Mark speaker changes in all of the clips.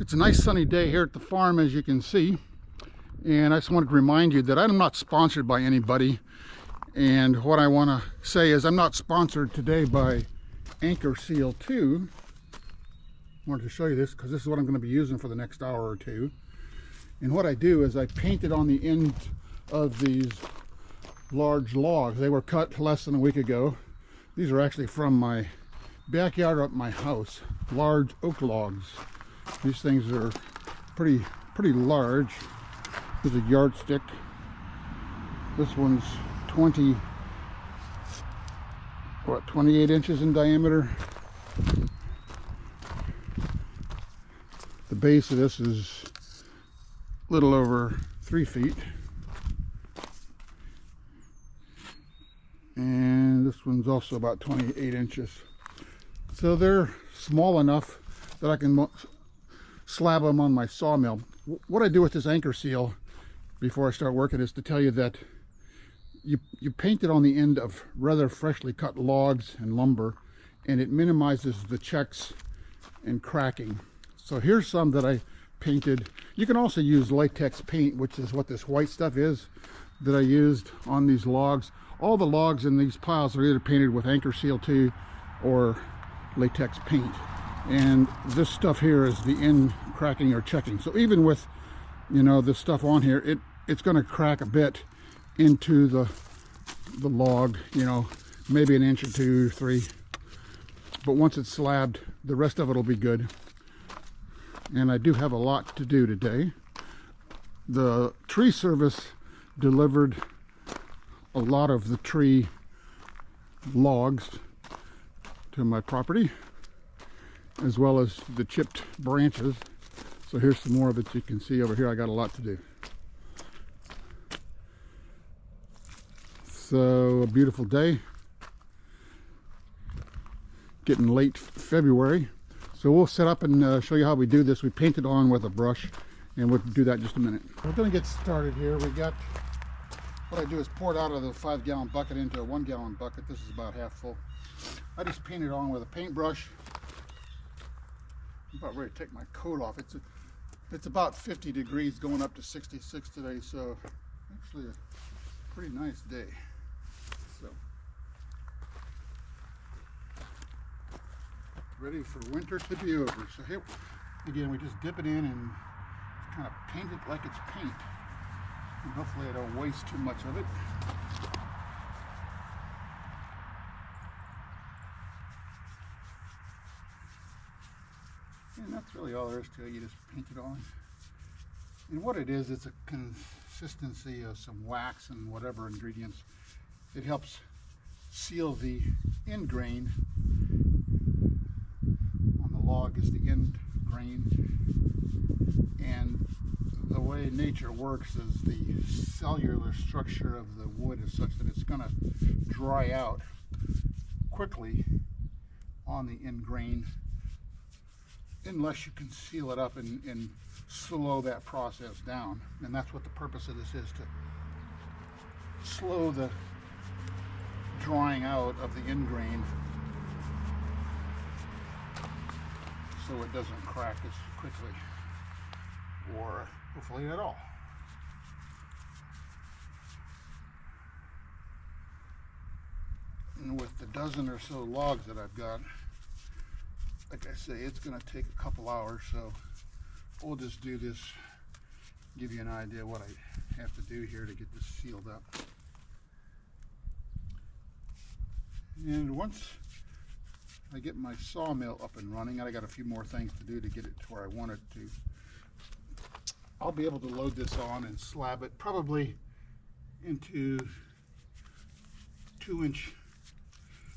Speaker 1: It's a nice sunny day here at the farm, as you can see, and I just wanted to remind you that I'm not sponsored by anybody. And what I want to say is I'm not sponsored today by Anchor Seal 2. I wanted to show you this because this is what I'm going to be using for the next hour or two. And what I do is I painted on the end of these large logs. They were cut less than a week ago. These are actually from my backyard up my house, large oak logs. These things are pretty large. There's a yardstick. This one's 28 inches in diameter. The base of this is a little over 3 feet. And this one's also about 28 inches. So they're small enough that I can slab them on my sawmill. What I do with this Anchor Seal before I start working is to tell you that you paint it on the end of rather freshly cut logs and lumber, and it minimizes the checks and cracking. So here's some that I painted. You can also use latex paint, which is what this white stuff is that I used on these logs. All the logs in these piles are either painted with Anchor Seal 2 or latex paint. And this stuff here is the end cracking or checking. So even with, you know, this stuff on here, it's going to crack a bit into the log, you know, maybe an inch or 2, 3. But once it's slabbed, the rest of it will be good. And I do have a lot to do today. The tree service delivered a lot of the tree logs to my property, as well as the chipped branches. So here's some more of it. You can see over here I got a lot to do. So a beautiful day, getting late February. So we'll set up and show you how we do this. We paint it on with a brush, and we'll do that in just a minute. We're going to get started here. We got, what I do is pour it out of the 5-gallon bucket into a 1-gallon bucket. This is about half full. I just paint it on with a paintbrush. I'm about ready to take my coat off. It's about 50 degrees going up to 66 today, so actually a pretty nice day. So ready for winter to be over. So here again, we just dip it in and kind of paint it like it's paint, and hopefully I don't waste too much of it. And that's really all there is to it. You just paint it on. And what it is, it's a consistency of some wax and whatever ingredients. It helps seal the end grain. On the log is the end grain. And the way nature works is the cellular structure of the wood is such that it's going to dry out quickly on the end grain, unless you can seal it up and slow that process down. And that's what the purpose of this is, to slow the drying out of the end grain so it doesn't crack as quickly, or hopefully at all. And with the dozen or so logs that I've got, like I say, it's going to take a couple hours, so we'll just do this, give you an idea what I have to do here to get this sealed up. And once I get my sawmill up and running, I got a few more things to do to get it to where I want it to. I'll be able to load this on and slab it probably into 2-inch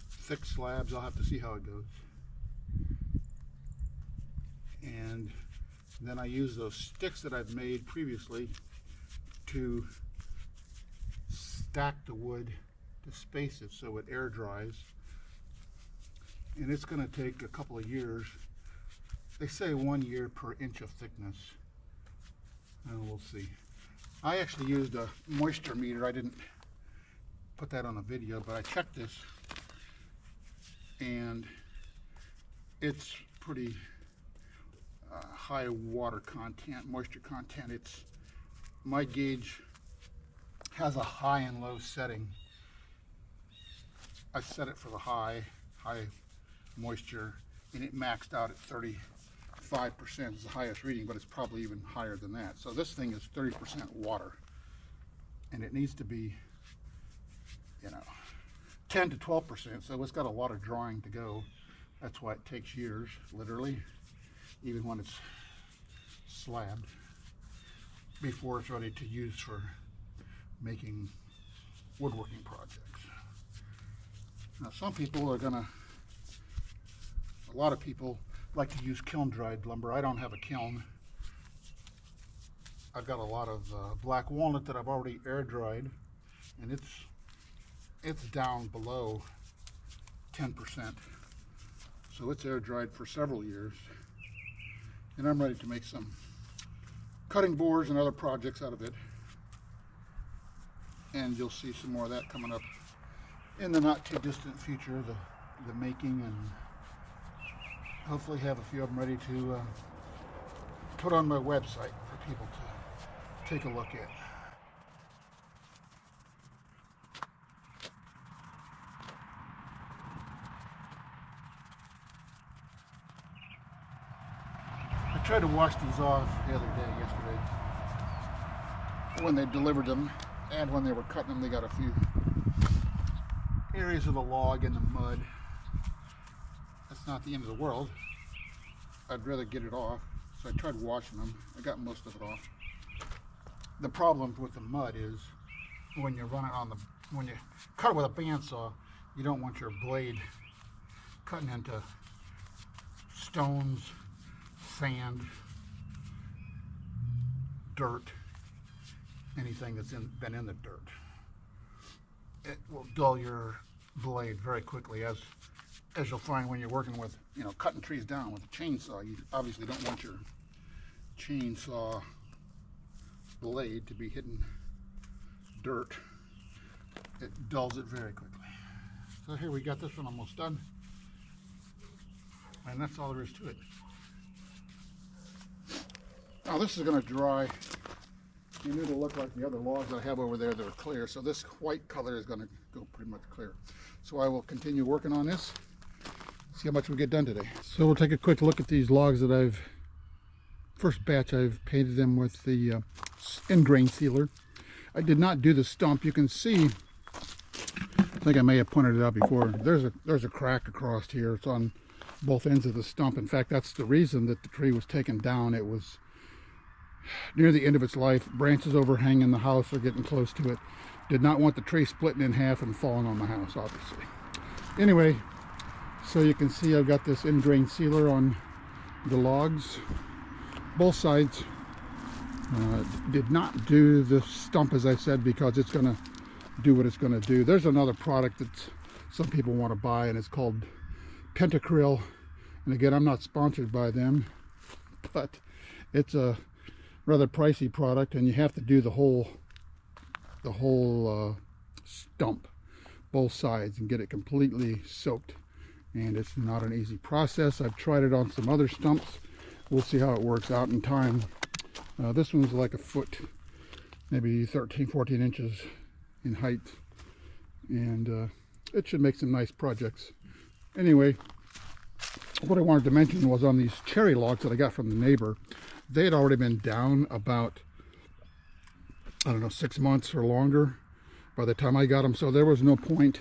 Speaker 1: thick slabs. I'll have to see how it goes. And then I use those sticks that I've made previously to stack the wood to space it so it air dries. And it's going to take a couple of years. They say 1 year per inch of thickness. And we'll see. I actually used a moisture meter. I didn't put that on a video, but I checked this, and it's pretty high water content, moisture content. My gauge has a high and low setting. I set it for the high moisture, and it maxed out at 35% is the highest reading, but it's probably even higher than that. So this thing is 30% water, and it needs to be, 10 to 12%. So it's got a lot of drawing to go. That's why it takes years, literally, even when it's slabbed, before it's ready to use for making woodworking projects. Now, some people a lot of people like to use kiln-dried lumber. I don't have a kiln. I've got a lot of black walnut that I've already air-dried, and it's down below 10%. So it's air-dried for several years, and I'm ready to make some cutting boards and other projects out of it. And you'll see some more of that coming up in the not too distant future, the making, and hopefully have a few of them ready to put on my website for people to take a look at. I tried to wash these off the other day, yesterday, when they delivered them, and when they were cutting them, they got a few areas of the log in the mud. That's not the end of the world. I'd rather get it off, so I tried washing them. I got most of it off. The problem with the mud is when you run it when you cut it with a bandsaw, you don't want your blade cutting into stones, sand, dirt, anything that's been in the dirt. It will dull your blade very quickly, as you'll find when you're working with, cutting trees down with a chainsaw. You obviously don't want your chainsaw blade to be hitting dirt. It dulls it very quickly. So here we got this one almost done, and that's all there is to it. Now this is going to dry. You need to look like the other logs that I have over there that are clear. So this white color is going to go pretty much clear. So I will continue working on this, see how much we get done today. So we'll take a quick look at these logs that first batch I've painted them with the end grain sealer. I did not do the stump. You can see, I think I may have pointed it out before, there's a crack across here. It's on both ends of the stump. In fact, that's the reason that the tree was taken down. It was near the end of its life, branches overhanging the house or getting close to it. Did not want the tree splitting in half and falling on the house, obviously. Anyway, so you can see I've got this end grain sealer on the logs, both sides. Did not do the stump, as I said, because it's going to do what it's going to do. There's another product that some people want to buy, and it's called Pentacryl. And again, I'm not sponsored by them, but it's a rather pricey product, and you have to do the whole stump, both sides, and get it completely soaked, and it's not an easy process. I've tried it on some other stumps. We'll see how it works out in time. This one's like a foot, maybe 13-14 inches in height, and it should make some nice projects. Anyway, what I wanted to mention was on these cherry logs that I got from the neighbor, they had already been down about, I don't know, 6 months or longer by the time I got them. So there was no point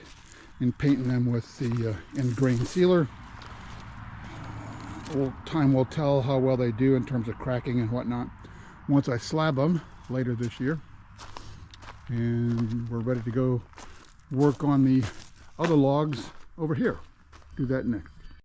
Speaker 1: in painting them with the end grain sealer. Well, time will tell how well they do in terms of cracking and whatnot once I slab them later this year. And we're ready to go work on the other logs over here. Do that next.